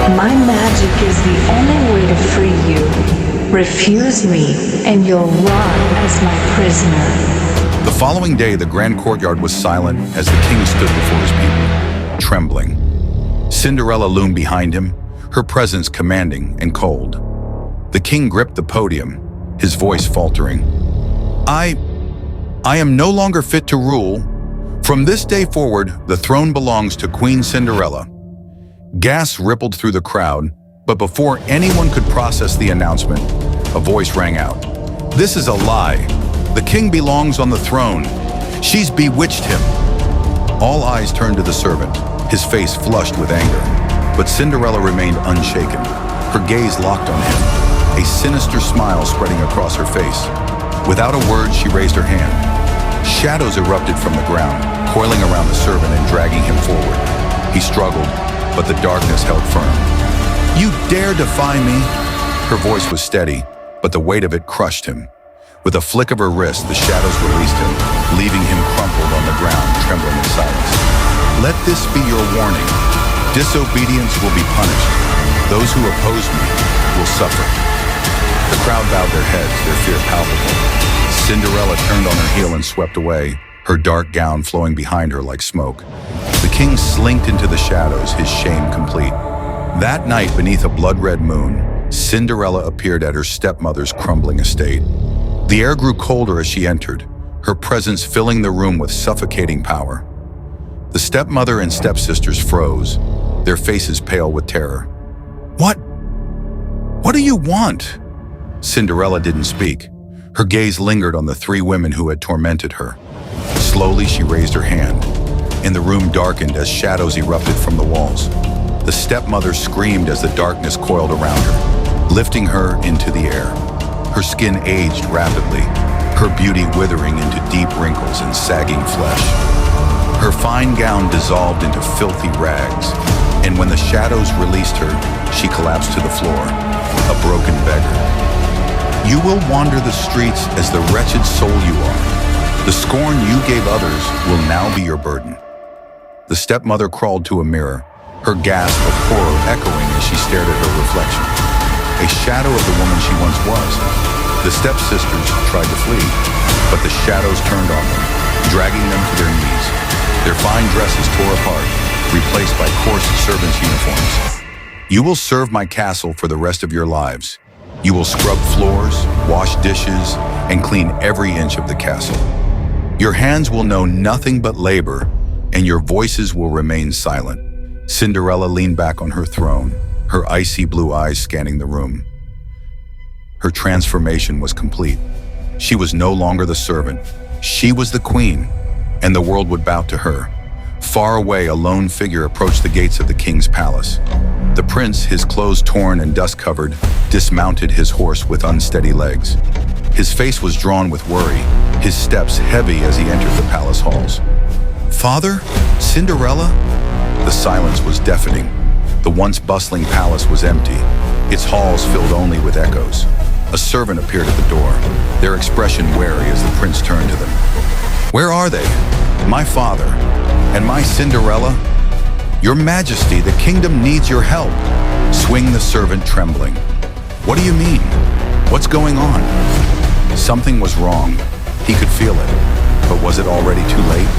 My magic is the only way to free you. Refuse me, and you'll rot as my prisoner. The following day, the grand courtyard was silent as the king stood before his people, trembling. Cinderella loomed behind him, her presence commanding and cold. The king gripped the podium, his voice faltering. I am no longer fit to rule. From this day forward, the throne belongs to Queen Cinderella. Gasps rippled through the crowd, but before anyone could process the announcement, a voice rang out. This is a lie. The king belongs on the throne. She's bewitched him. All eyes turned to the servant, his face flushed with anger. But Cinderella remained unshaken, her gaze locked on him, a sinister smile spreading across her face. Without a word, she raised her hand. Shadows erupted from the ground, coiling around the servant and dragging him forward. He struggled, but the darkness held firm. You dare defy me? Her voice was steady, but the weight of it crushed him. With a flick of her wrist, the shadows released him, leaving him crumpled on the ground, trembling in silence. Let this be your warning. Disobedience will be punished. Those who oppose me will suffer. The crowd bowed their heads, their fear palpable. Cinderella turned on her heel and swept away, her dark gown flowing behind her like smoke. The king slinked into the shadows, his shame complete. That night, beneath a blood-red moon, Cinderella appeared at her stepmother's crumbling estate. The air grew colder as she entered, her presence filling the room with suffocating power. The stepmother and stepsisters froze, their faces pale with terror. What do you want? Cinderella didn't speak. Her gaze lingered on the three women who had tormented her. Slowly, she raised her hand, and the room darkened as shadows erupted from the walls. The stepmother screamed as the darkness coiled around her, lifting her into the air. Her skin aged rapidly, her beauty withering into deep wrinkles and sagging flesh. Her fine gown dissolved into filthy rags, and when the shadows released her, she collapsed to the floor, a broken beggar. You will wander the streets as the wretched soul you are. The scorn you gave others will now be your burden. The stepmother crawled to a mirror, her gasp of horror echoing as she stared at her reflection. A shadow of the woman she once was. The stepsisters tried to flee, but the shadows turned on them, dragging them to their knees. Their fine dresses tore apart, replaced by coarse servants' uniforms. You will serve my castle for the rest of your lives. You will scrub floors, wash dishes, and clean every inch of the castle. Your hands will know nothing but labor, and your voices will remain silent. Cinderella leaned back on her throne, her icy blue eyes scanning the room. Her transformation was complete. She was no longer the servant. She was the queen, and the world would bow to her. Far away, a lone figure approached the gates of the king's palace. The prince, his clothes torn and dust-covered, dismounted his horse with unsteady legs. His face was drawn with worry, his steps heavy as he entered the palace halls. Father? Cinderella? The silence was deafening. The once bustling palace was empty, its halls filled only with echoes. A servant appeared at the door, their expression wary as the prince turned to them. Where are they? My father and my Cinderella? Your Majesty, the kingdom needs your help. Swing the servant trembling. What do you mean? What's going on? Something was wrong. He could feel it. But was it already too late?